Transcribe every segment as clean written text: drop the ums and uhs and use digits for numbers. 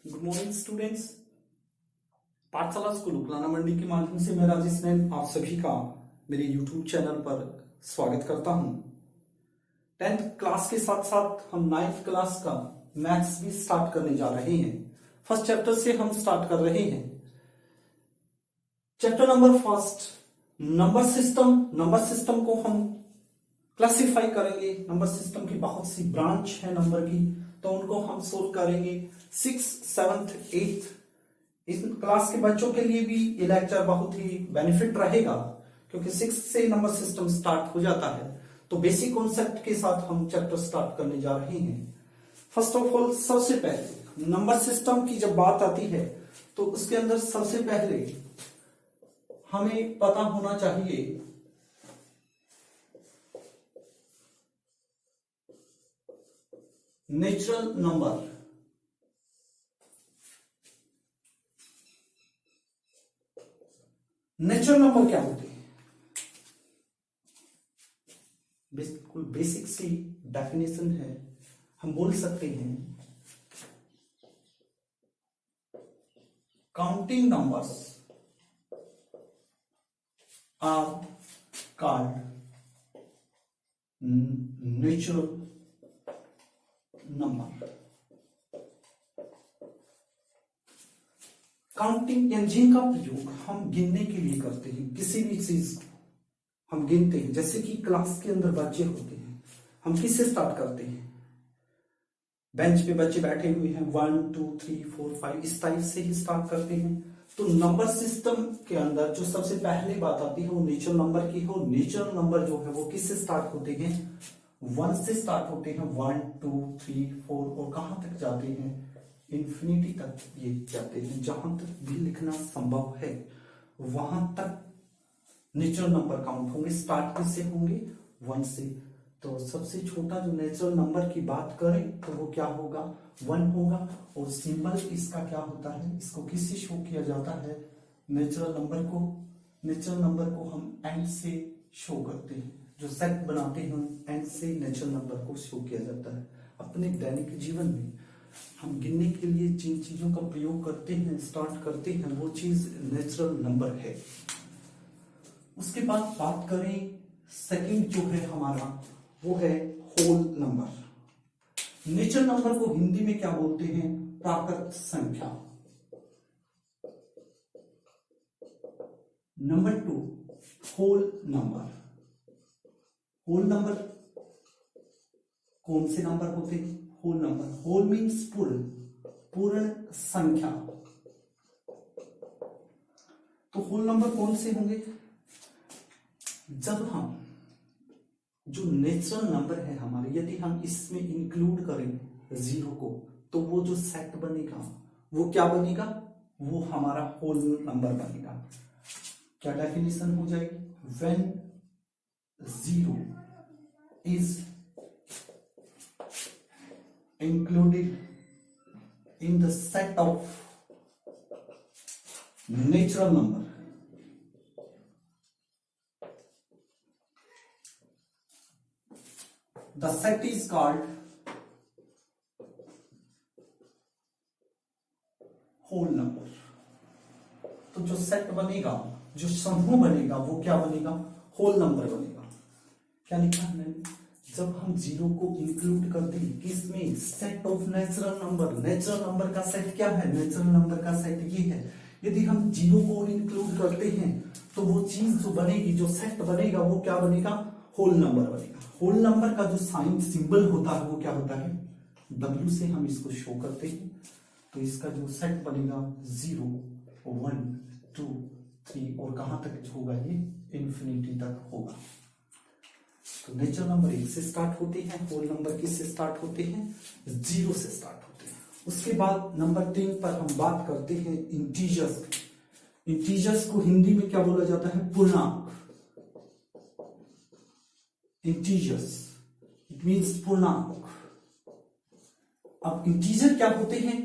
Good morning students. पाठशाला school Uklana मंडी के माध्यम से मैं राजेश नैन आप सभी का मेरे यूट्यूब चैनल पर स्वागत करता हूं। 10th क्लास के साथ साथ हम 9th क्लास का मैथ्स भी स्टार्ट करने जा रहे हैं। फर्स्ट चैप्टर से हम स्टार्ट कर रहे हैं। Chapter number first, number system. Number system को हम क्लासिफाई करेंगे। नंबर सिस्टम की बहुत सी ब्रांच है नंबर की, तो उनको हम सोल्व करेंगे। 6th, 7th, 8th इस क्लास के बच्चों के लिए भी ये लेक्चर बहुत ही बेनिफिट रहेगा, क्योंकि 6th से नंबर सिस्टम स्टार्ट हो जाता है। तो बेसिक कॉन्सेप्ट के साथ हम चैप्टर स्टार्ट करने जा रहे हैं। फर्स्ट ऑफ ऑल, सबसे पहले नंबर सिस्टम की जब बात आती है तो उसके अंदर सबसे पहले हमें पता होना चाहिए नेचुरल नंबर। नेचुरल नंबर क्या होते हैं? बिल्कुल बेसिक सी डेफिनेशन है। हम बोल सकते हैं counting numbers are called natural number. Counting engine का प्रयोग हम गिनने के लिए करते हैं। किसी भी चीज को हम गिनते हैं, जैसे कि क्लास के अंदर बच्चे होते हैं, हम किससे स्टार्ट करते हैं? बेंच पे बच्चे बैठे हुए हैं, 1 2 3 4 5 इस टाइप से ही स्टार्ट करते हैं। तो नंबर सिस्टम के अंदर जो सबसे पहले बात आती है वो नेचुरल नंबर की हो। नेचुरल नंबर जो है वो किससे स्टार्ट होते हैं? 1 से स्टार्ट होते हैं। 1 2 3 4 और कहां तक जाते हैं? इंफिनिटी तक ये जाते हैं। जहां तक भी लिखना संभव है वहां तक नेचुरल नंबर काउंट होंगे। स्टार्ट किससे होंगे? 1 से। तो सबसे छोटा जो नेचुरल नंबर की बात करें तो वो क्या होगा? 1 होगा। और सिंबल इसका क्या होता है? इसको किससे शो किया जाता है? नेचुरल नंबर को हम एंड से शो करते हैं। जो सेट बनाते हैं एंड से नेचुरल नंबर को शो किया जाता है। अपने दैनिक जीवन में हम गिनने के लिए जिन चीजों का प्रयोग करते हैं, स्टार्ट करते हैं, वो चीज नेचुरल नंबर है। उसके बाद बात करें सेकंड जो है हमारा, वो है होल नंबर। नेचुरल नंबर को हिंदी में क्या बोलते हैं? प्राकृत संख्या। Number 2, whole number. Whole number कौन से नंबर होते हैं? Whole number. होल मीन्स पूर्ण संख्या। तो होल नंबर कौन से होंगे? जब हम जो नेचुरल नंबर है हमारे, यदि हम इसमें इंक्लूड करें 0 को, तो वो जो सेट बनेगा वो क्या बनेगा? वो हमारा होल नंबर बनेगा। क्या डेफिनेशन हो जाएगी? When 0 is included in the set of natural number, the set is called whole number। तो जो सेट बनेगा, जो समूह बनेगा, वो क्या बनेगा? होल नंबर बनेगा। क्या लिखा है मैंने? जब हम 0 को इंक्लूड करते हैं किसमें? Set of natural number. Natural number का सेट क्या है? नेचुरल नंबर का सेट ये है। यदि हम 0 को इंक्लूड करते हैं तो वो चीज जो बनेगी, जो सेट बनेगा, वो क्या बनेगा? होल नंबर बनेगा। होल नंबर का जो साइन सिंबल होता है वो क्या होता है? W से हम इसको शो करते हैं। तो इसका जो सेट बनेगा 0 1 2 3 और कहां तक होगा? ये इंफिनिटी तक होगा। तो नेचुरल नंबर 1 से स्टार्ट होते हैं। होल नंबर किससे स्टार्ट होते हैं? 0 से स्टार्ट होते हैं। उसके बाद नंबर 3 पर हम बात करते हैं इंटीजर्स। इंटीजर्स को हिंदी में क्या बोला जाता है? पूर्णांक। इंटीजर्स इट मींस पूर्णांक। अब इंटीजर क्या होते हैं?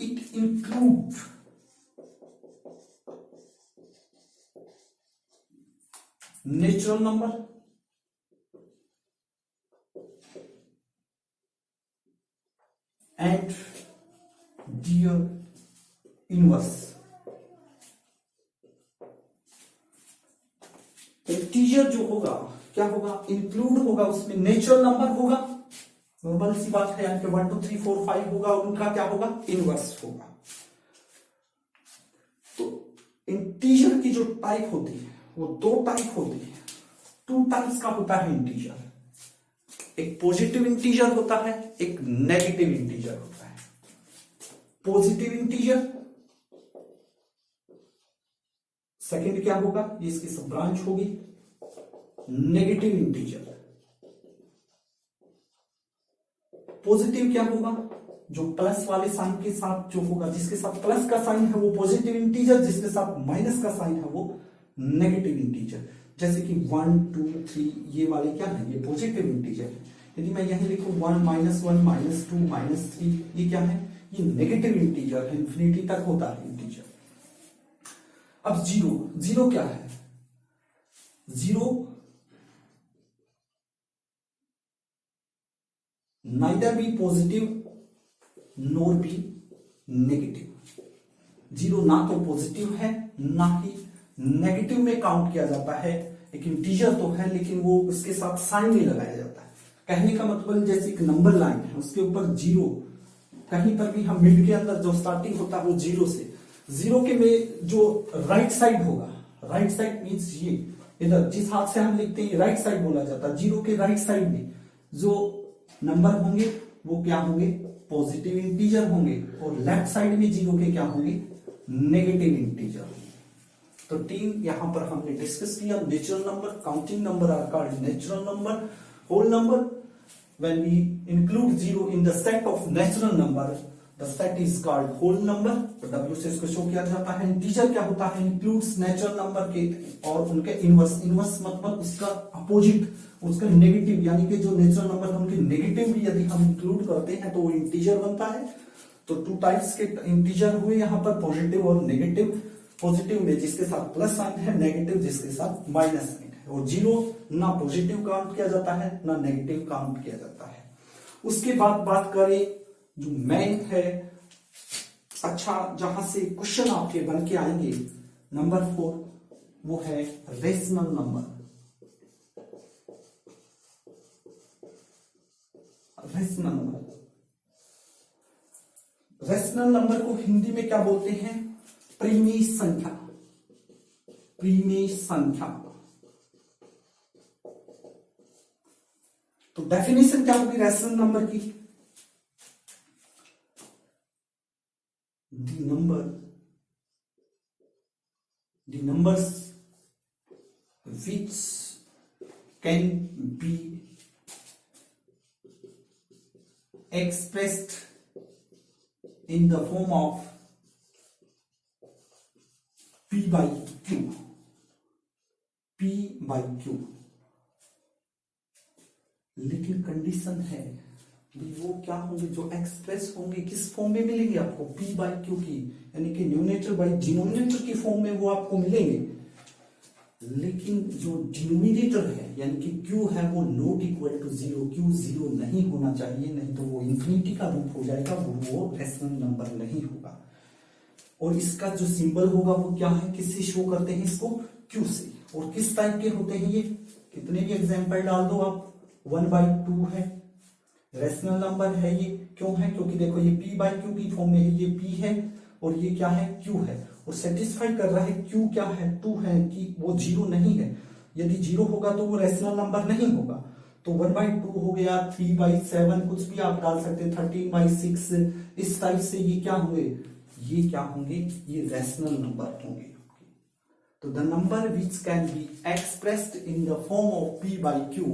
It include natural number, and their inverse. Integer जो होगा क्या होगा, इंक्लूड होगा, उसमें नेचुरल नंबर होगा, नॉर्मल सी बात है, यानी कि 1 2 3 4 5 होगा और उनका क्या होगा, इनवर्स होगा। तो इंटीजर की जो टाइप होती है वो दो टाइप होती है, टू टाइप्स का होता है इंटीजर। एक पॉजिटिव इंटीजर होता है, एक नेगेटिव इंटीजर होता है। पॉजिटिव इंटीजर, सेकंड क्या होगा, ये इसकी सब ब्रांच होगी। नेगेटिव इंटीजर, पॉजिटिव क्या होगा, जो प्लस वाले साइन के साथ जो होगा, जिसके साथ प्लस का साइन है वो पॉजिटिव इंटीजर, जिसके साथ माइनस का साइन है वो नेगेटिव इंटीजर। जैसे कि 1 2 3 ये वाले क्या है, ये पॉजिटिव इंटीजर है। यदि मैं यहीं लिखूं 1 -1 -2 -3, ये क्या है, ये नेगेटिव इंटीजर है, इंफिनिटी तक होता है इंटीजर। अब जीरो, जीरो क्या है, zero neither be positive nor be negative. Zero ना तो पॉजिटिव है ना ही नेगेटिव में काउंट किया जाता है। एक इंटीजर तो है लेकिन वो उसके साथ साइन नहीं लगाया जाता है। कहने का मतलब जैसे एक नंबर लाइन है, उसके ऊपर जीरो, कहीं पर भी हम मिड के अंदर जो स्टार्टिंग होता है वो जीरो से, जीरो के में जो राइट साइड होगा, राइट साइड मीन्स ये इधर जिस हाथ से हम लिखते हैं राइट साइड बोला जाता है। जीरो के राइट साइड में जो नंबर होंगे वो क्या होंगे, पॉजिटिव इंटीजर होंगे, और लेफ्ट साइड में जीरो के क्या होंगे, नेगेटिव इंटीजर। तो तीन यहां पर हमने डिस्कस किया। Natural number, counting number are called natural number. Whole number, when we include zero in the set of natural number, the set is called whole number। तो W से इसको शो किया जाता है। इंटीजर क्या होता है, इंक्लूड्स नेचुरल नंबर के और उनके इनवर्स। इनवर्स मतलब उसका अपोजिट, उसका नेगेटिव, यानी कि जो नेचुरल नंबर है उनके नेगेटिव भी यदि हम इंक्लूड करते हैं तो वो इंटीजर बनता है। तो टू टाइप्स के इंटीजर हुए यहाँ पर, पॉजिटिव और नेगेटिव। पॉजिटिव में जिसके साथ प्लस साइन है, नेगेटिव जिसके साथ माइनस साइन है। और जीरो ना पॉजिटिव काउंट किया जाता है ना नेगेटिव काउंट किया जाता है। उसके बाद बात करें जो मेन है, अच्छा जहां से क्वेश्चन आपके बन के आएंगे, नंबर 4, वो है rational number. Rational number, rational number को हिंदी में क्या बोलते हैं, प्रीमी संख्या। प्रीमी संख्या। तो डेफिनेशन क्या होगी रेशनल नंबर की, the numbers which can be expressed in the form of p by q। p by q, लेकिन कंडीशन है वो क्या होंगे, जो एक्सप्रेस होंगे किस फॉर्म में मिलेंगे आपको, p बाई क्यू की, यानी कि न्यूमरेटर बाई डिनोमिनेटर की फॉर्म में वो आपको मिलेंगे। लेकिन जो डिनोमिनेटर है यानी कि q है वो not equal to zero, q zero नहीं होना चाहिए, नहीं तो वो इंफिनिटी का रूप हो जाएगा, वो रेशनल नंबर नहीं होगा। और इसका जो सिंबल होगा वो क्या है, किससे शो करते हैं इसको, q से। और किस टाइप के होते हैं ये, कितने भी एग्जाम्पल डाल दो आप, 1/2 है, रेशनल नंबर है ये। क्यों है, क्योंकि देखो ये p बाई क्यू की फॉर्म में है, ये p है और ये क्या है, q है, और सेटिस्फाई कर रहा है q क्या है, 2 है, कि वो जीरो नहीं है। यदि जीरो होगा तो वो रेशनल नंबर नहीं होगा। तो 1/2 हो गया, 3/7 कुछ भी आप डाल सकते हैं, 13/6, इस टाइप से ये क्या हुए, ये क्या होंगे, ये रेशनल नंबर होंगे। तो the number which can be expressed in the form of p by q,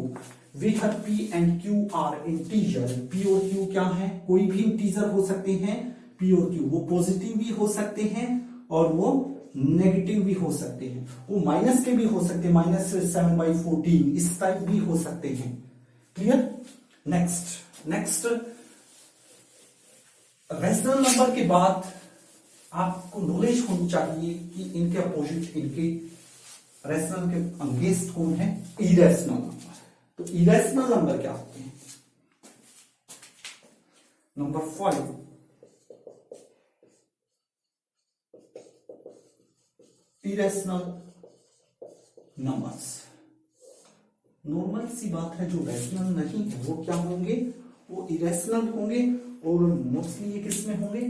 where p and q are integer. p और q क्या है, कोई भी इंटीजर हो सकते हैं p और q, वो पॉजिटिव भी हो सकते हैं और वो नेगेटिव भी हो सकते हैं, वो माइनस के भी हो सकते हैं, -7/14 इस टाइप भी हो सकते हैं। क्लियर। नेक्स्ट रेशनल नंबर के बाद आपको नॉलेज होनी चाहिए कि इनके अपोजिट, इनके रेशनल के अगेंस्ट कौन है, इरेशनल नंबर। तो इरेशनल नंबर क्या होते हैं, नंबर 5 इरेशनल नंबर्स। नॉर्मल सी बात है, जो रैशनल नहीं है वो क्या होंगे, वो इरेशनल होंगे, और मोस्टली ये किस में होंगे,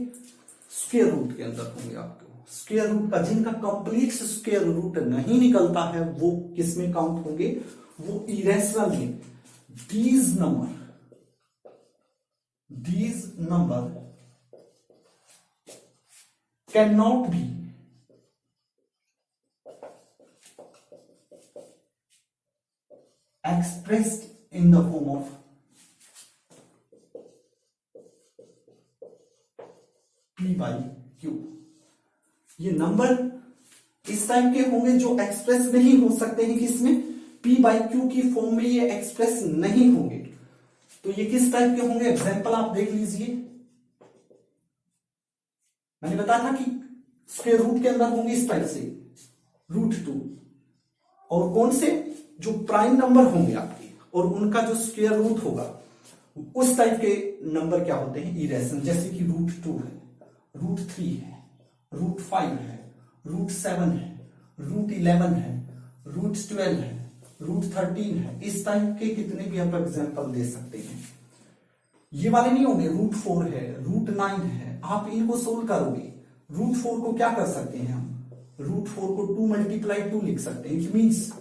स्क्वायर रूट के अंदर होंगे। आपको स्क्वायर रूट का, जिनका कंप्लीट स्क्वायर रूट नहीं निकलता है वो किस में काउंट होंगे, वो इरेशनल में। These number can not be expressed in the form of P by Q। ये नंबर इस टाइप के होंगे जो एक्सप्रेस नहीं हो सकते हैं, किसमें, P by Q की फॉर्म में ये एक्सप्रेस नहीं होंगे। तो ये किस टाइप के होंगे, एग्जांपल आप देख लीजिए। मैंने बताया था कि स्क्वायर रूट के अंदर होंगे इस टाइप से, √2, और कौन से, जो प्राइम नंबर होंगे आपके और उनका जो स्क्वायर रूट होगा, उस टाइप के नंबर क्या होते हैं, इरेशनल। जैसे कि √2 है, √3 है, √5 है, √7 है, √11 है, √12 है, √13 है। इस टाइप के कितने भी आप एग्जांपल दे सकते हैं। ये वाले नहीं होंगे, √4 है, √9 है। आप इनको सोल्व करोगे, √4 को क्या कर सकते हैं हम, √4 को 2 × 2 लिख सकते हैं। इट मीन्स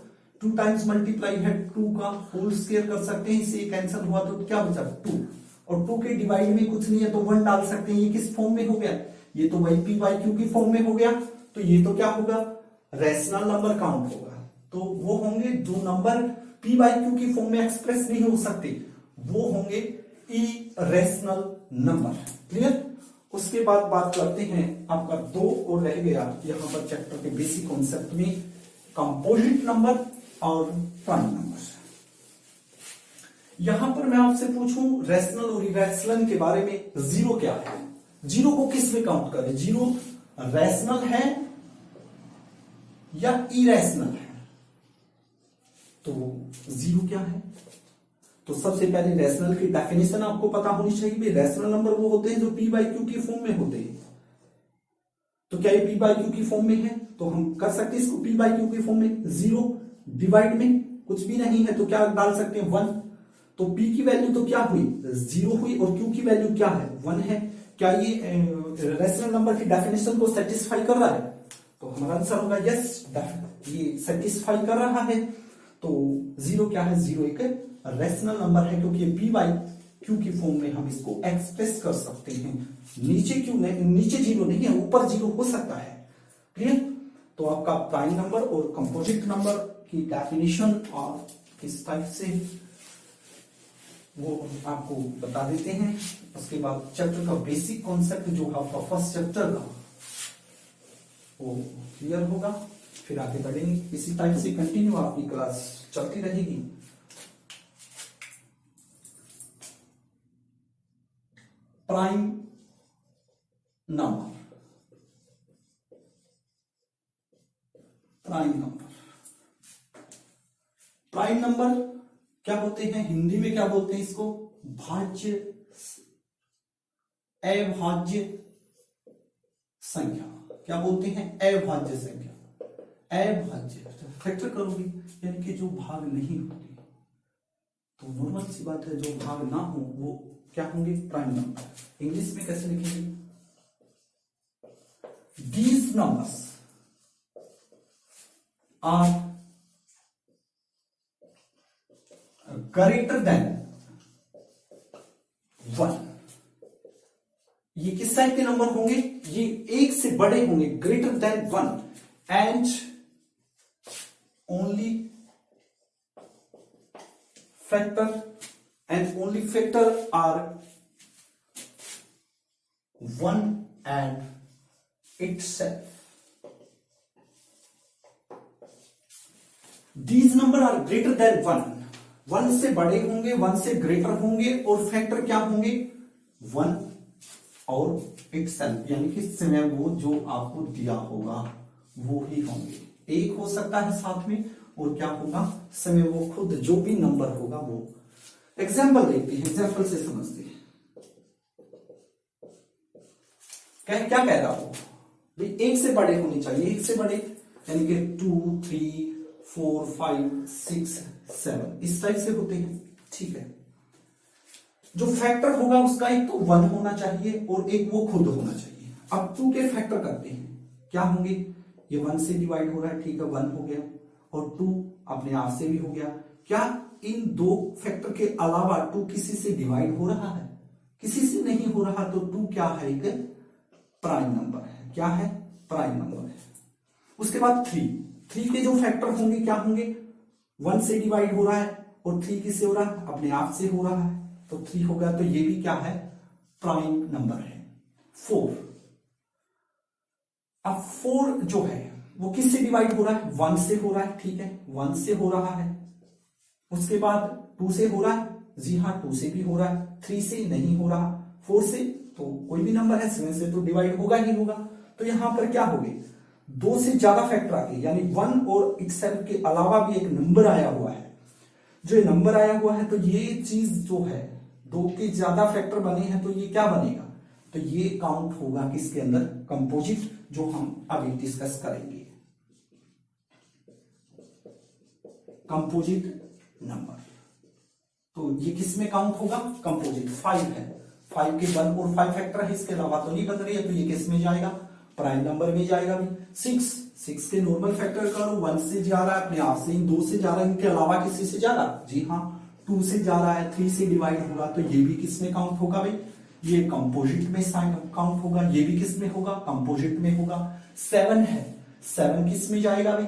2 टाइम्स मल्टीप्लाई है, 2 का होल स्क्वायर कर सकते हैं। इससे कैंसिल हुआ तो क्या बचा, 2, और 2 के डिवाइड में कुछ नहीं है तो 1 डाल सकते हैं। ये किस फॉर्म में हो गया, ये तो वही P by Q की फॉर्म में हो गया। तो ये तो क्या होगा, रैशनल नंबर काउंट होगा। तो वो होंगे जो नंबर P by Q की फॉर्म में एक्सप्रेस नहीं हो सकते, वो होंगे इरेशनल नंबर। क्लियर। उसके बाद बात करते हैं, आपका 2 और रह गया यहां पर चैप्टर के बेसिक कॉन्सेप्ट में, कंपोजिट नंबर और प्राइम नंबर। यहां पर मैं आपसे पूछूं रैशनल और इरेशनल के बारे में, जीरो क्या है, जीरो को किस में काउंट करें, जीरो रैशनल है या इरेशनल है। तो जीरो क्या है, तो सबसे पहले रैशनल की डेफिनेशन आपको पता होनी चाहिए। रैशनल नंबर वो होते हैं जो P by Q की फॉर्म में होते हैं। तो क्या ये P by Q की फॉर्म में है, तो हम कर सकते हैं इसको P by Q की फॉर्म में। जीरो डिवाइड में कुछ भी नहीं है तो क्या डाल सकते हैं, 1। तो P की वैल्यू तो क्या हुई, 0 हुई, और Q की वैल्यू क्या है, 1 है। क्या ये रैशनल नंबर की डेफिनेशन को सेटिस्फाई कर रहा है, तो हमारा आंसर होगा यस, ये सेटिस्फाई कर रहा है। तो जीरो क्या है, जीरो एक रैशनल नंबर है, क्योंकि ये P by Q की फॉर्म में हम इसको एक्सप्रेस कर सकते हैं। नीचे क्यों नहीं, नीचे जीरो नहीं है, ऊपर जीरो हो सकता है। क्लियर। तो आपका प्राइम नंबर और कंपोजिट नंबर की डेफिनेशन और किस टाइप से वो आपको बता देते हैं। उसके बाद चैप्टर का बेसिक कॉन्सेप्ट जो आपका फर्स्ट चैप्टर का वो क्लियर होगा। फिर आगे बढ़ेंगे, इसी टाइप से कंटिन्यू आपकी क्लास चलती रहेगी। Prime number, prime number, prime number क्या होते हैं, हिंदी में क्या बोलते हैं इसको, भाज्य, अभाज्य संख्या। क्या बोलते हैं, अभाज्य संख्या। अभाज्य फैक्टर करोगे यानी कि जो भाग नहीं होती, तो नॉर्मल सी बात है, जो भाग ना हो वो क्या होंगे, प्राइम नंबर। इंग्लिश में कैसे लिखेंगे, these numbers are greater than 1। ये किस टाइप के नंबर होंगे, ये एक से बड़े होंगे, greater than 1, and only factor are 1 and itself. These number are greater than 1. 1 से बड़े होंगे, 1 से ग्रेटर होंगे, और फैक्टर क्या होंगे, 1 और itself, यानी कि समय वो जो आपको दिया होगा वो ही होंगे। एक हो सकता है साथ में, और क्या होगा, समय वो खुद जो भी नंबर होगा वो। एग्जाम्पल देखते हैं, एग्जाम्पल से समझते हैं। क्या कह रहा हो भाई, एक से बड़े होने चाहिए, एक से बड़े, यानी कि 2 3 4 5 6 7 इस टाइप से होते हैं। ठीक है, जो फैक्टर होगा उसका एक तो 1 होना चाहिए और एक वो खुद होना चाहिए। अब 2 के फैक्टर करते हैं, क्या होंगे, ये 1 से डिवाइड हो रहा है, ठीक है 1 हो गया, और 2 अपने आप से भी हो गया। क्या इन दो फैक्टर के अलावा 2 किसी से डिवाइड हो रहा है? किसी से नहीं हो रहा, तो 2 क्या है, एक प्राइम नंबर है। क्या है, प्राइम नंबर है। उसके बाद 3 के जो फैक्टर होंगे क्या होंगे, 1 से डिवाइड हो रहा है और 3 किससे हो रहा है, अपने आप से हो रहा है, तो 3 हो गया, तो ये भी क्या है, प्राइम नंबर है। 4, अब 4 जो है वो किससे डिवाइड हो रहा है, 1 से हो रहा है, ठीक है 1 से हो रहा है। उसके बाद 2 से हो रहा है, जी हाँ 2 से भी हो रहा है। 3 से नहीं हो रहा, 4 से तो कोई भी नंबर है 7 से तो डिवाइड होगा ही होगा। तो यहां पर क्या हो गए, 2 से ज्यादा फैक्टर आ गए, यानी 1 और itself के अलावा भी एक नंबर आया हुआ है। जो ये नंबर आया हुआ है, तो ये चीज जो है 2 के ज्यादा फैक्टर बने हैं, तो ये क्या बनेगा, तो ये काउंट होगा किसके अंदर, कंपोजिट, जो हम अभी डिस्कस करेंगे, कंपोजिट नंबर। तो ये किस में काउंट होगा, कंपोजिट। 5 है, 5 के 1 और 5 फैक्टर है, इसके अलावा तो नहीं बन रही है, तो ये किस में जाएगा, प्राइम नंबर में जाएगा भी। 6 के नॉर्मल फैक्टर करो, 1 से जा रहा है अपने आप से, इन 2 से जा रहा है, इनके अलावा किसी से जा रहा है, जी हाँ 2 से जा रहा है, 3 से डिवाइड होगा, तो ये भी किस में काउंट होगा भाई, ये कंपोजिट में काउंट होगा। ये भी किस में होगा, कंपोजिट में होगा। 7 है, 7 किस में जाएगा भाई,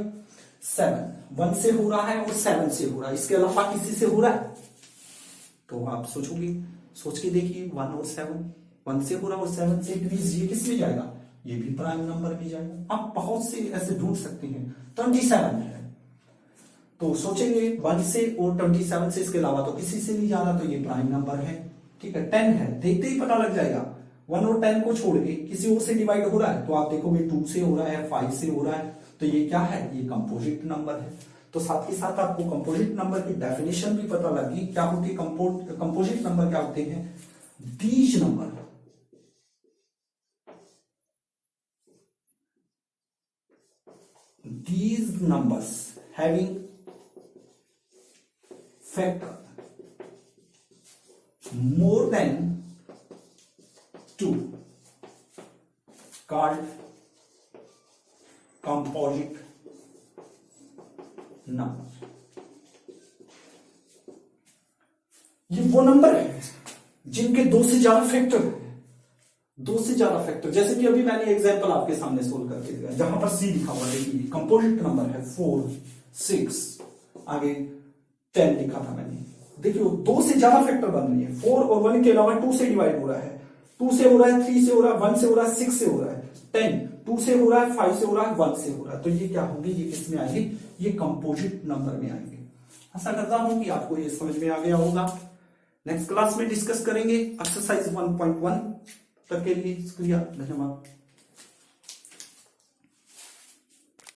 7 1 से हो रहा है और 7 से हो रहा है, इसके अलावा किसी से हो रहा है, तो आप सोचोगे, सोच के देखिए, 1 और 7, 1 से हो रहा है और 7 से, ये किस में जाएगा, ये भी प्राइम नंबर में जाएगा। आप बहुत से ऐसे ढूंढ सकते हैं। 27 है, तो सोचेंगे 1 से और 27 से, इसके अलावा तो किसी से नहीं जा रहा, तो ये प्राइम नंबर है। ठीक है, 10 है, देखते ही पता लग जाएगा, 1 और 10 को छोड़ के किसी और से डिवाइड हो रहा है, तो आप देखोगे 2 से हो रहा है, 5 से हो रहा है, तो ये क्या है, ये कंपोजिट नंबर है। तो साथ ही साथ आपको कंपोजिट नंबर की डेफिनेशन भी पता लगी, क्या होती है कंपोजिट नंबर, क्या होते हैं, these number, these numbers having factor more than 2 called composite number। ये वो नंबर है जिनके 2 से ज्यादा फैक्टर है, 2 से ज्यादा फैक्टर, जैसे कि अभी मैंने एग्जांपल आपके सामने सोल्व करके दिया, जहां पर सी लिखा हुआ देखिए, कंपोजिट नंबर है 4 6 आगे 10 लिखा था मैंने, देखिए 2 से ज्यादा फैक्टर बन रही है, 4 और 1 के अलावा 2 से डिवाइड हो रहा है, 2 से हो रहा है, 3 से हो रहा है, 1 से हो रहा है, 6 से हो रहा है, 10 2 से हो रहा है, 5 से हो रहा है, 1 से हो रहा है, तो ये क्या होंगे, ये किस में आएंगे, ये कंपोजिट नंबर में आएंगे। आशा करता हूं कि आपको ये समझ में आ गया होगा। नेक्स्ट क्लास में डिस्कस करेंगे एक्सरसाइज 1.1। तब के लिए शुक्रिया, धन्यवाद।